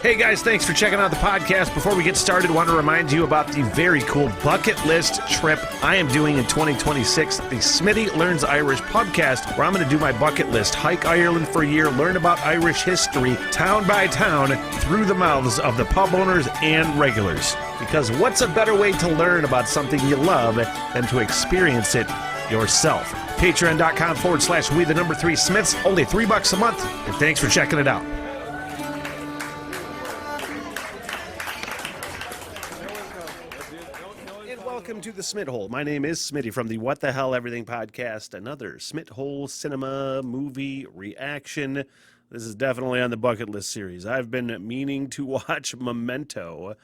Hey guys, thanks for checking out the podcast. Before we get started, I want to remind you about the very cool bucket list trip I am doing in 2026, the Smitty Learns Irish podcast, where I'm going to do my bucket list, hike Ireland for a year, learn about Irish history, town by town, through the mouths of the pub owners and regulars. Because what's a better way to learn about something you love than to experience it yourself? Patreon.com/we3Smiths, only $3 a month, and thanks for checking it out. Welcome to the Smit Hole. My name is Smitty from the What the Hell Everything podcast, another Smit Hole cinema movie reaction. This is definitely on the bucket list series. I've been meaning to watch Memento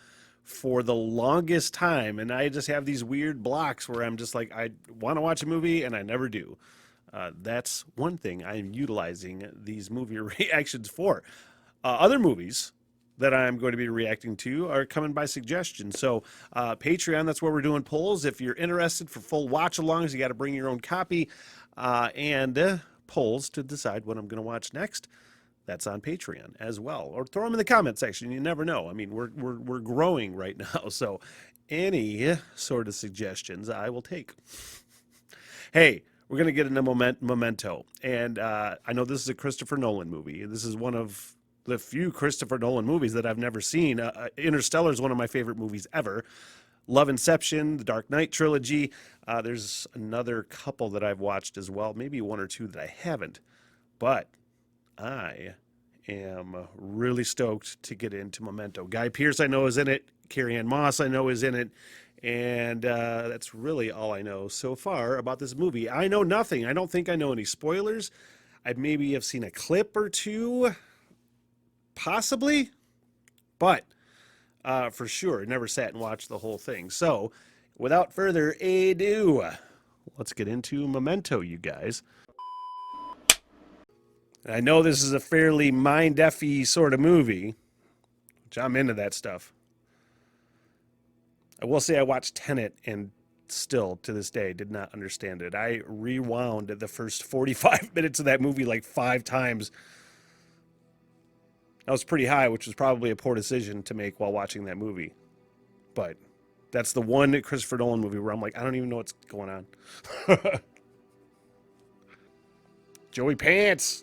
for the longest time, and I just have these weird blocks where I'm just like, I want to watch a movie, and I never do. That's one thing I'm utilizing these movie reactions for. Other movies that I'm going to be reacting to are coming by suggestion. So Patreon, that's where we're doing polls. If you're interested for full watch-alongs, you got to bring your own copy, and polls to decide what I'm going to watch next. That's on Patreon as well. Or throw them in the comment section. You never know. I mean, we're growing right now, so any sort of suggestions I will take. Hey, we're going to get into Memento, and I know this is a Christopher Nolan movie. This is one of the few Christopher Nolan movies that I've never seen. Interstellar is one of my favorite movies ever. Love Inception, the Dark Knight trilogy. There's another couple that I've watched as well, maybe one or two that I haven't. But I am really stoked to get into Memento. Guy Pearce I know is in it. Carrie-Anne Moss I know is in it. And that's really all I know so far about this movie. I know nothing. I don't think I know any spoilers. I maybe have seen a clip or two, possibly, but for sure, never sat and watched the whole thing. So, without further ado, let's get into Memento, you guys. I know this is a fairly Mind Eff-y sort of movie, which I'm into that stuff. I will say I watched Tenet and still, to this day, did not understand it. I rewound the first 45 minutes of that movie like 5 times. I was pretty high, which was probably a poor decision to make while watching that movie. But that's the one Christopher Nolan movie where I'm like, I don't even know what's going on. Joey Pants.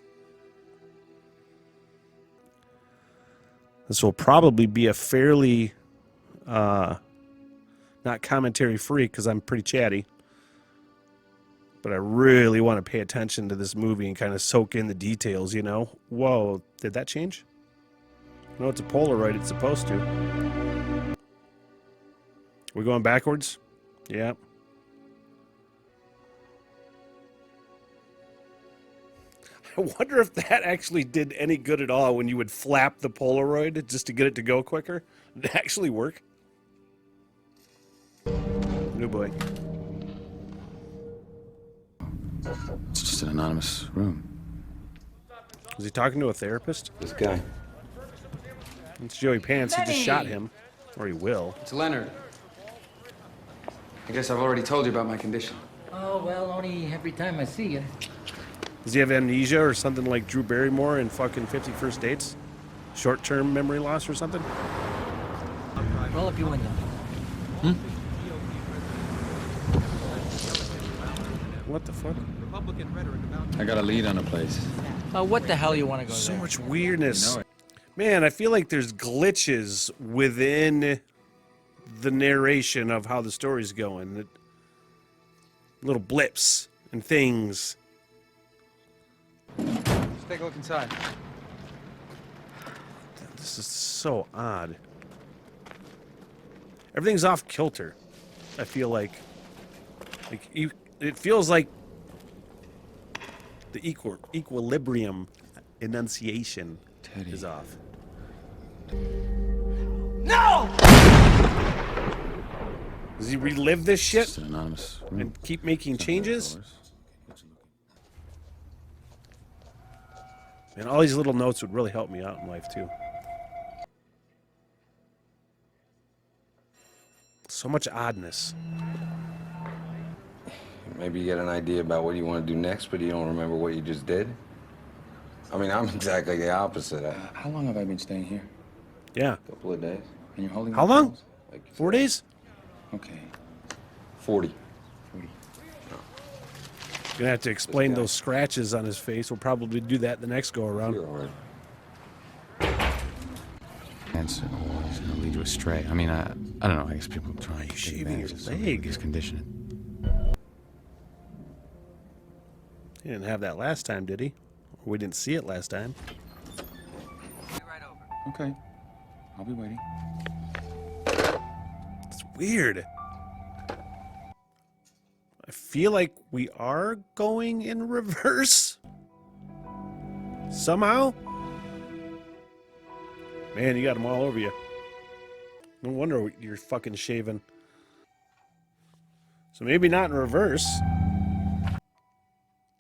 This will probably be a fairly, not commentary free because I'm pretty chatty. But I really want to pay attention to this movie and kind of soak in the details, you know? Whoa, did that change? No, it's a Polaroid. It's supposed to. We're going backwards? Yeah. I wonder if that actually did any good at all when you would flap the Polaroid just to get it to go quicker. Did it actually work? Oh boy. It's just an anonymous room. Was he talking to a therapist? This guy. It's Joey Pants. He just shot him. Or he will. It's Leonard. I guess I've already told you about my condition. Oh, well, only every time I see you. Does he have amnesia or something like Drew Barrymore in fucking 50 First Dates? Short-term memory loss or something? Roll up your window. What the fuck? I got a lead on a place. What the hell you want to go So there? much weirdness. You know it. Man, I feel like there's glitches within the narration of how the story's going. Little blips and things. Let's take a look inside. This is so odd. Everything's off kilter. I feel like it feels like the equilibrium enunciation is off. No! Does he relive this shit It's an anonymous room. and keep making changes? And all these little notes would really help me out in life too. So much oddness. Maybe you get an idea about what you want to do next, but you don't remember what you just did. I mean, I'm exactly the opposite. How long have I been staying here? Yeah. Couple of days. And you're holding How up long? pills? Like 4 days? Okay. 40. 40. Gonna have to explain those scratches on his face. We'll probably do that the next go around. You're all right. Cancer is going to lead you astray. I mean, I don't know. I guess people try to take shaving your advantage of somebody leg? with this condition. He didn't have that last time, did he? We didn't see it last time. Okay. I'll be waiting. It's weird. I feel like we are going in reverse. Somehow. Man, you got them all over you. No wonder you're fucking shaving. So maybe not in reverse.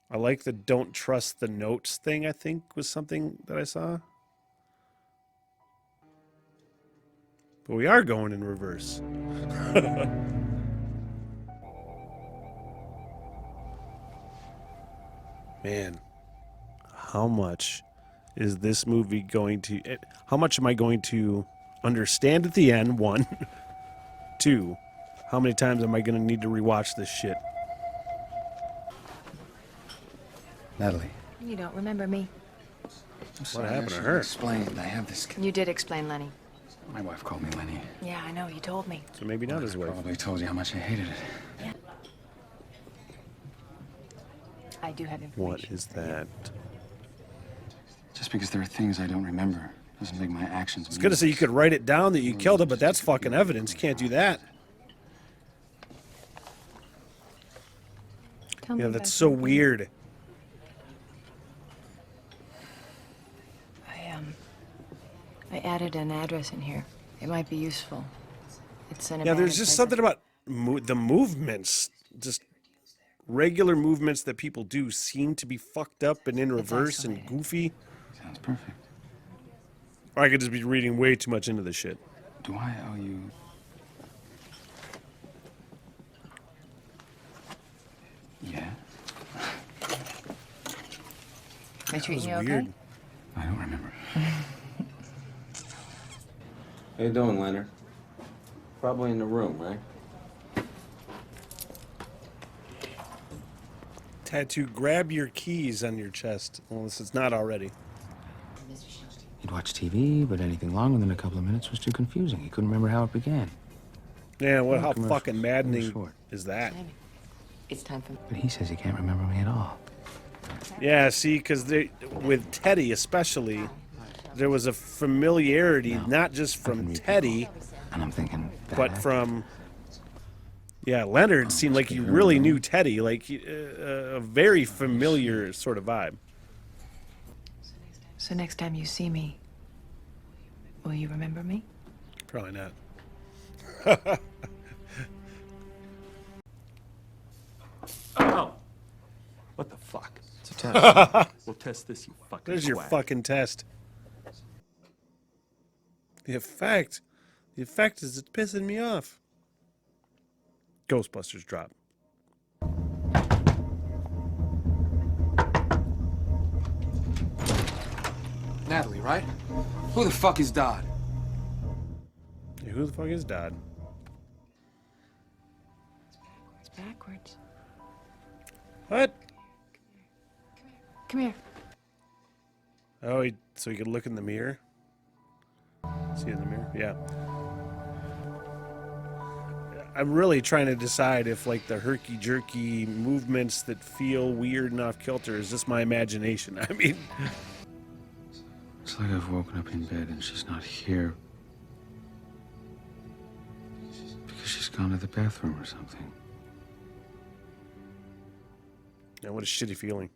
I like the don't trust the notes thing, I think, was something that I saw. But we are going in reverse. Man, how much is this movie going to... How much am I going to understand at the end, one? Two, how many times am I going to need to rewatch this shit? Natalie. You don't remember me. I'm sorry, happened to I should her? Explain. I have this. You did explain, Lenny. My wife called me Lenny. Yeah, I know. You told me. So maybe not his wife. Probably told you how much I hated it. I do have information. What is that? Just because there are things I don't remember doesn't make my actions. I was gonna say you could write it down that you killed it, but that's fucking evidence. You can't do that. Tell me Yeah, about that's so something. weird. I added an address in here. It might be useful. It's an Yeah, there's abandoned just prison. something about the movements. Just regular movements that people do seem to be fucked up and in reverse and isolated. goofy. Sounds perfect. Or I could just be reading way too much into this shit. Do I owe you? Yeah. They treating was you okay? weird. I don't remember. How you doing, Leonard? Probably in the room, right? Tattoo, grab your keys on your chest. Unless it's not already. He'd watch TV, but anything longer than a couple of minutes was too confusing. He couldn't remember how it began. Yeah, what? How Commercials. fucking They were maddening short. is that? It's time for... But he says he can't remember me at all. Yeah, see, because with Teddy especially, there was a familiarity, not just from read Teddy, And I'm thinking, but from... Yeah, Leonard seemed like he really knew Teddy, like a very familiar sort of vibe. So next time you see me, will you remember me? Probably not. Oh. What the fuck? It's a test. We'll test this, you fucking There's your quack. fucking test. The effect is it's pissing me off. Ghostbusters drop. Natalie, right? Who the fuck is Dodd? Hey, who the fuck is Dodd? It's backwards. What? Come here. Oh, so he could look in the mirror? See in the mirror? Yeah. I'm really trying to decide if, like, the herky-jerky movements that feel weird and off-kilter, is just my imagination. I mean... It's like I've woken up in bed and she's not here. Because she's gone to the bathroom or something. Yeah, what a shitty feeling.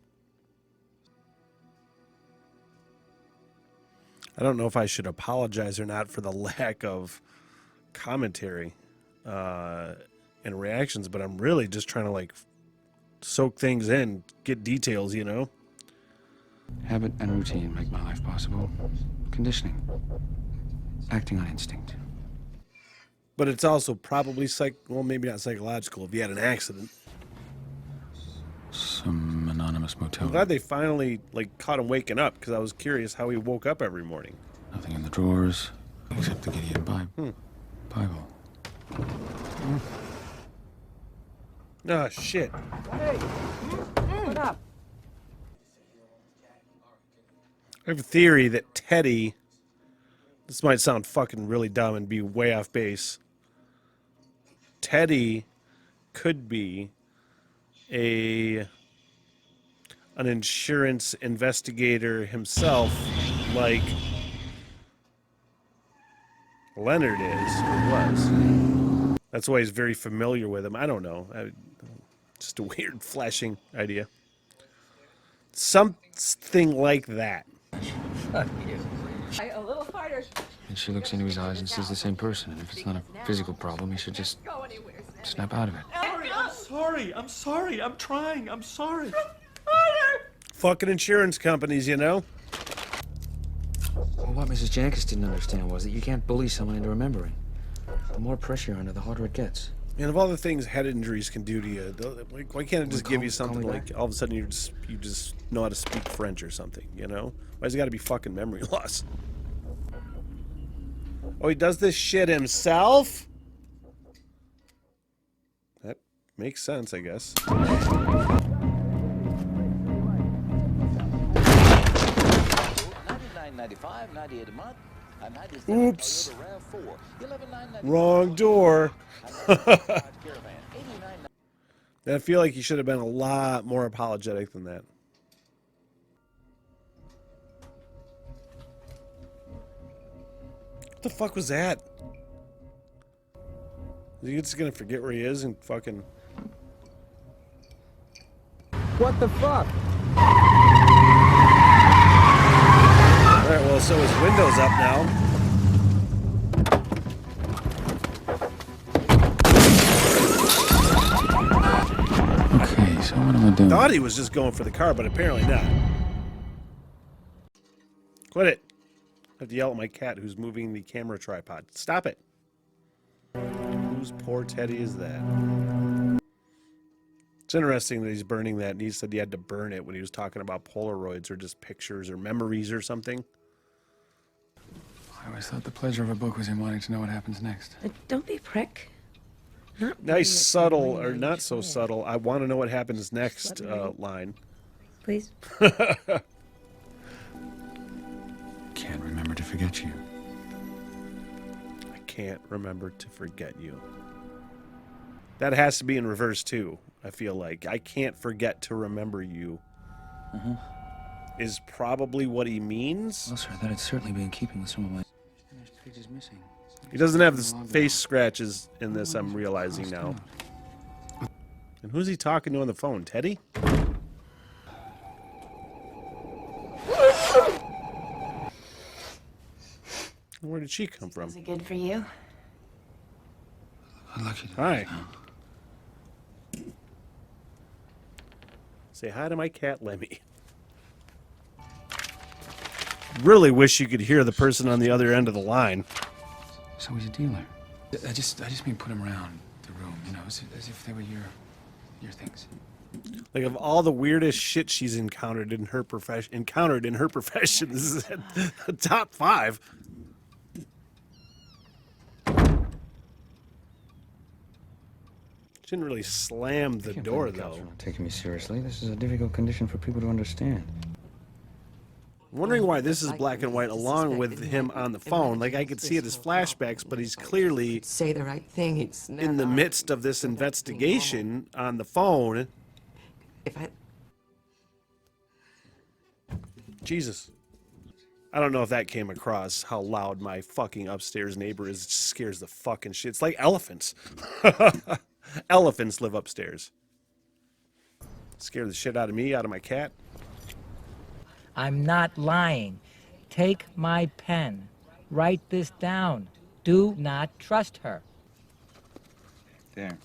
I don't know if I should apologize or not for the lack of commentary and reactions, but I'm really just trying to, like, soak things in, get details, you know? Habit and routine make my life possible. Conditioning. Acting on instinct. But it's also probably well, maybe not psychological if you had an accident. Some anonymous motel. I'm glad they finally, like, caught him waking up, because I was curious how he woke up every morning. Nothing in the drawers. Except the Gideon Bible. Oh, shit. What up? I have a theory that Teddy, this might sound fucking really dumb and be way off base. Teddy could be an insurance investigator himself, like Leonard is or was. That's why he's very familiar with him. I don't know. Just a weird flashing idea. Something like that. Fuck you. A little harder. And she looks into his eyes and sees the same person. And if it's not a physical problem, he should just snap out of it. I'm sorry. I'm trying. I'm sorry. Fucking insurance companies, you know? Well, what Mrs. Jankis didn't understand was that you can't bully someone into remembering. The more pressure you're under, the harder it gets. And of all the things head injuries can do to you, like, why can't it just give you something call me like all of a sudden you just know how to speak French or something, you know? Why's it got to be fucking memory loss? Oh, he does this shit himself? That makes sense, I guess. Oops. Wrong door. I feel like he should have been a lot more apologetic than that. What the fuck was that? Is he just gonna forget where he is and fucking... What the fuck? Alright, well, so his window's up now. Okay, so what am I doing? Thought he was just going for the car, but apparently not. Quit it. I have to yell at my cat who's moving the camera tripod. Stop it. Whose poor Teddy is that? It's interesting that he's burning that, and he said he had to burn it when he was talking about Polaroids or just pictures or memories or something. I always thought the pleasure of a book was in wanting to know what happens next. Don't be a prick. Nice, subtle, or not so subtle, I want to know what happens next line. Please. Can't remember to forget you. I can't remember to forget you. That has to be in reverse, too, I feel like. I can't forget to remember you. Is probably what he means. Well, sir, that would certainly be in keeping with some of my... There's pages missing. He doesn't have the face scratches in this, I'm realizing now. And who's he talking to on the phone? Teddy? Where did she come from? Is it good for you? Unlucky. Hi. Say hi to my cat, Lemmy. Really wish you could hear the person on the other end of the line. So he's a dealer. I just mean put him around the room, you know, as if they were your things. Like, of all the weirdest shit she's encountered in her profession, this is at the top 5. She didn't really slam the door, though. Taking me seriously, this is a difficult condition for people to understand. I'm wondering why this is black and white along with him on the phone. Like, I could see it as flashbacks, but he's clearly say the right thing. It's in the midst of this investigation on the phone. If I Jesus. I don't know if that came across, how loud my fucking upstairs neighbor is. It just scares the fucking shit. It's like elephants. Elephants live upstairs. Scare the shit out of me, out of my cat. I'm not lying. Take my pen. Write this down. Do not trust her. There.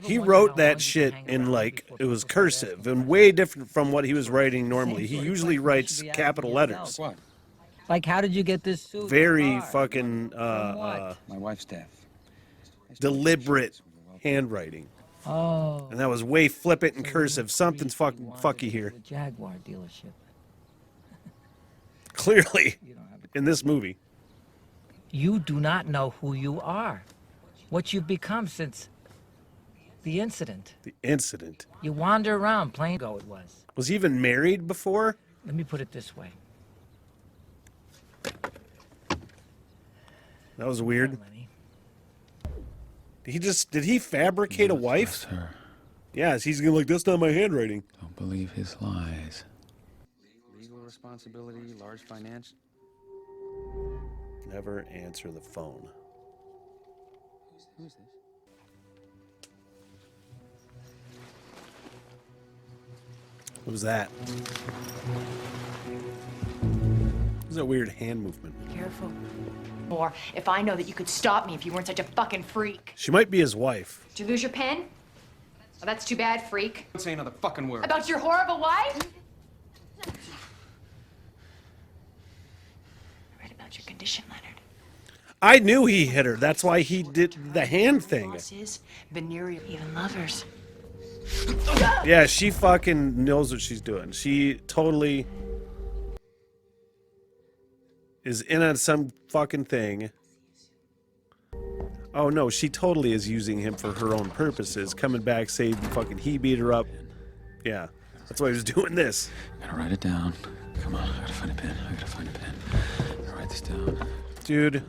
He wrote that shit in, like, it was cursive and way different from what he was writing normally. He usually writes capital letters. What? Like, how did you get this suit? Very Car? fucking My wife's death. deliberate handwriting. Oh. And that was way flippant and cursive. Something's fucking fucky here. The Jaguar dealership. Clearly, in this movie. You do not know who you are, what you've become since the incident. The incident. You wander around, plain go it was. Was he even married before? Let me put it this way. That was weird. Lenny. Did he fabricate a wife? Her. Yes, he's gonna like, that's not my handwriting. Don't believe his lies. Legal responsibility, large financial. Never answer the phone. Who's this? What was that? What was that weird hand movement? Careful. More if I know that you could stop me if you weren't such a fucking freak. She might be his wife. Did you lose your pen? Well, that's too bad, freak. Don't say another fucking word. About your horrible wife? I read about your condition, Leonard. I knew he hit her. That's why he did the hand thing. Bosses, venereal, even lovers. Yeah, she fucking knows what she's doing. She totally is in on some fucking thing. Oh no, she totally is using him for her own purposes. Coming back, saying fucking he beat her up. Yeah, that's why he was doing this. Gotta write it down. Come on, I gotta find a pen. I gotta find a pen. Gotta write this down. Dude,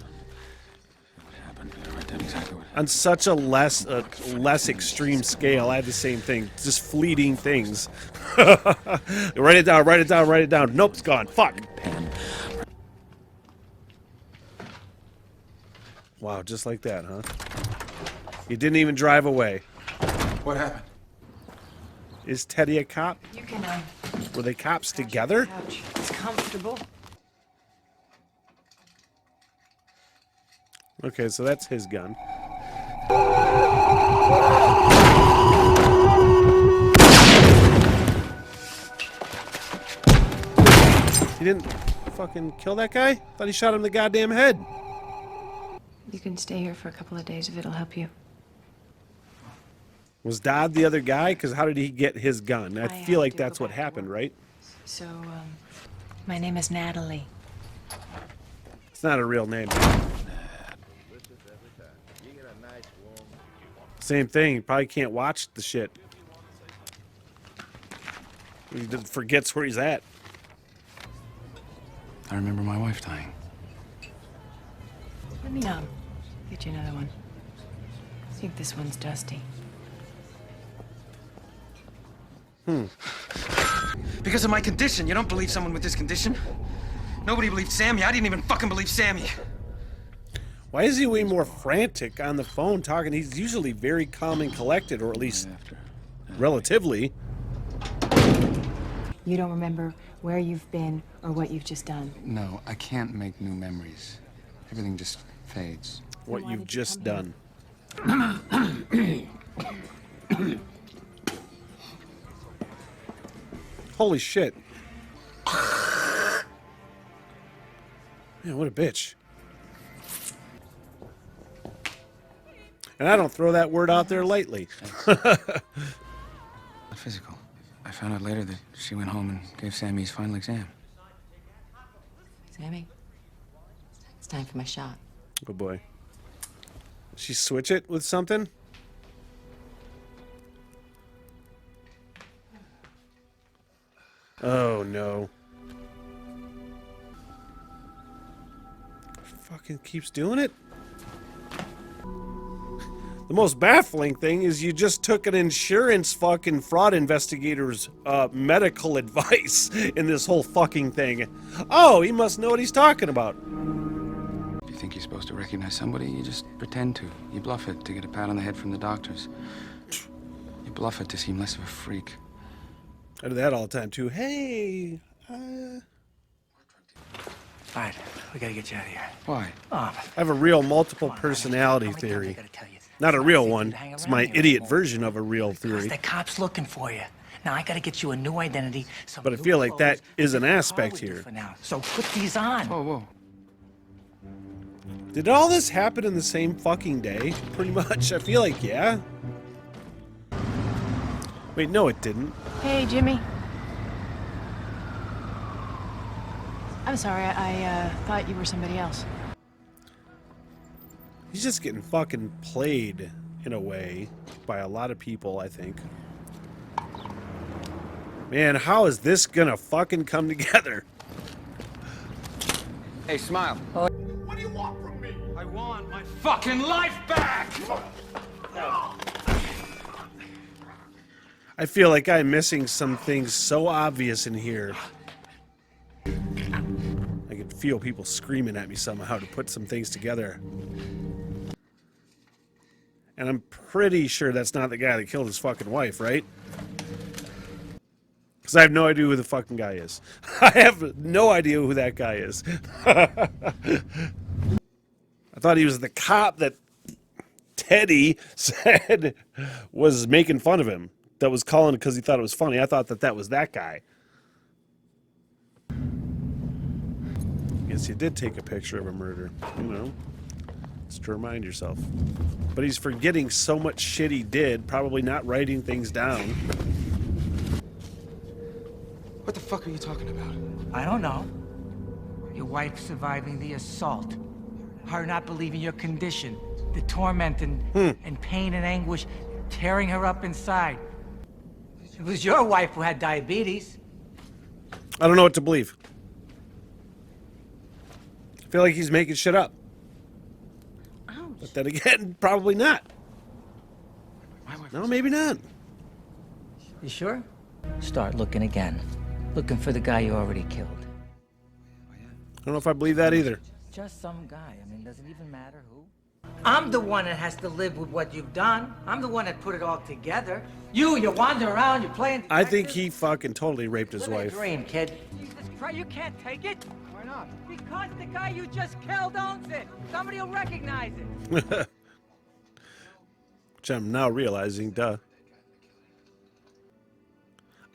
What happened? Gotta write down exactly what happened. on such a less extreme scale, I had the same thing. Just fleeting things. Write it down, write it down, write it down. Nope, it's gone. Fuck. Pen. Wow, just like that, huh? He didn't even drive away. What happened? Is Teddy a cop? You can, Were they cops together? couch. It's comfortable. Okay, so that's his gun. He didn't fucking kill that guy? Thought he shot him in the goddamn head. You can stay here for a couple of days if it'll help you. Was Dodd the other guy? Because how did he get his gun? I I feel have like to that's go what back to happened, work. right? So, my name is Natalie. It's not a real name. Same thing. He probably can't watch the shit. He just forgets where he's at. I remember my wife dying. Let me get you another one. I think this one's dusty. Because of my condition. You don't believe someone with this condition? Nobody believed Sammy. I didn't even fucking believe Sammy. Why is he way more frantic on the phone talking? He's usually very calm and collected, or at least After. relatively. You don't remember where you've been or what you've just done. No, I can't make new memories. Everything just fades. What why you've did you just come done. Holy shit. Man, what a bitch. And I don't throw that word out there lightly. Not physical. I found out later that she went home and gave Sammy his final exam. Sammy, it's time for my shot. Oh boy. She switch it with something? Oh no. Fucking keeps doing it. The most baffling thing is you just took an insurance fucking fraud investigator's medical advice in this whole fucking thing. Oh, he must know what he's talking about. If you think you're supposed to recognize somebody, you just pretend to. You bluff it to get a pat on the head from the doctors. You bluff it to seem less of a freak. I do that all the time too. Hey, All right, we gotta get you out of here. Why? Oh, I have a real multiple personality how many times I theory. gotta tell you? Not a It's real not safe for one. you to hang It's around my here idiot anymore. version of a real Because theory. the cop's looking for you. Now I gotta get you a new identity. Some But I new feel like that clothes, is an and a car aspect would do here. For now. So put these on. Whoa, whoa. Did all this happen in the same fucking day? Pretty much. I feel like, yeah. Wait, no, it didn't. Hey, Jimmy. I'm sorry, I thought you were somebody else. He's just getting fucking played in a way by a lot of people, I think. Man, how is this gonna fucking come together? Hey, smile. What do you want from me? I want my fucking life back! I feel like I'm missing some things so obvious in here. I can feel people screaming at me somehow to put some things together. And I'm pretty sure that's not the guy that killed his fucking wife, right? Because I have no idea who the fucking guy is. I have no idea who that guy is. I thought he was the cop that Teddy said was making fun of him. That was calling because he thought it was funny. I thought that was that guy. Guess he did take a picture of a murder. You know, just to remind yourself. But he's forgetting so much shit he did, probably not writing things down. What the fuck are you talking about? I don't know. Your wife surviving the assault. Her not believing your condition. The torment and pain and anguish tearing her up inside. It was your wife who had diabetes. I don't know what to believe. I feel like he's making shit up. Ouch. But then again, probably not. No, maybe not. You sure? Start looking again. Looking for the guy you already killed. I don't know if I believe that either. Just some guy. I mean, does it even matter who? I'm the one that has to live with what you've done. I'm the one that put it all together. You wander around, you're playing detective. I think he fucking totally raped his Live a wife. dream, kid. Jesus Christ, you can't take it. Why not? Because the guy you just killed owns it. Somebody will recognize it. Which I'm now realizing, duh.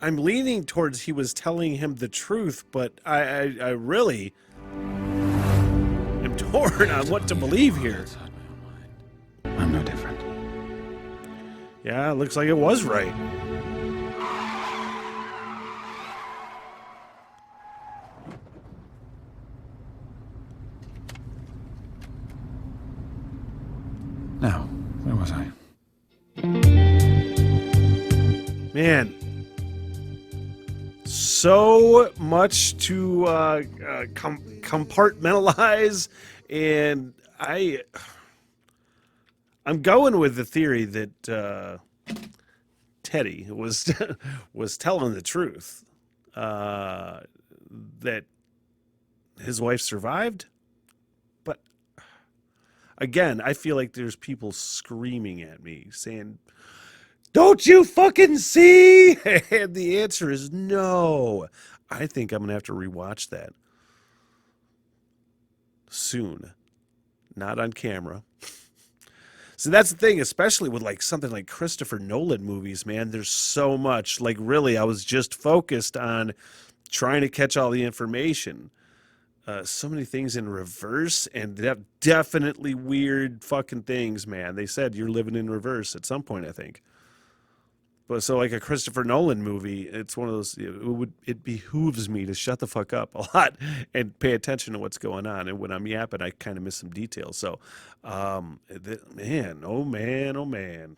I'm leaning towards he was telling him the truth, but I really am torn on what to believe here. I'm no different. Yeah, it looks like it was right. Now, where was I? Man, so much to compartmentalize, and I'm going with the theory that Teddy was was telling the truth, that his wife survived, but again, I feel like there's people screaming at me saying, "Don't you fucking see?" And the answer is no. I think I'm gonna have to rewatch that soon, not on camera. So that's the thing, especially with like something like Christopher Nolan movies, man. There's so much. Like really, I was just focused on trying to catch all the information. So many things in reverse, and definitely weird fucking things, man. They said you're living in reverse at some point, I think. But so like a Christopher Nolan movie, it's one of those, it behooves me to shut the fuck up a lot and pay attention to what's going on. And when I'm yapping, I kind of miss some details. So, man, oh man.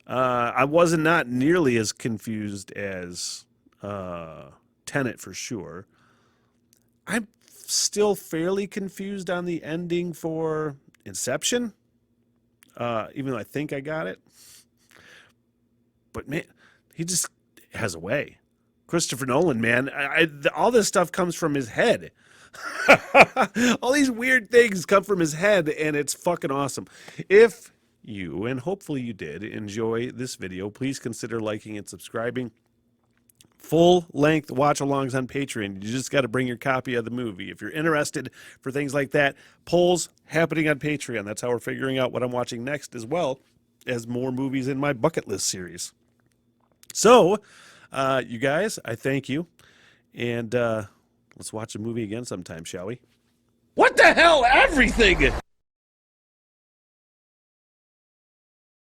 I was not nearly as confused as Tenet for sure. I'm still fairly confused on the ending for Inception, even though I think I got it. But man, he just has a way. Christopher Nolan, man, all this stuff comes from his head. All these weird things come from his head, and it's fucking awesome. If you, and hopefully you did, enjoy this video, please consider liking and subscribing. Full-length watch-alongs on Patreon. You just got to bring your copy of the movie. If you're interested for things like that, polls happening on Patreon. That's how we're figuring out what I'm watching next, as well as more movies in my bucket list series. So, you guys, I thank you. And let's watch a movie again sometime, shall we? What the hell? Everything!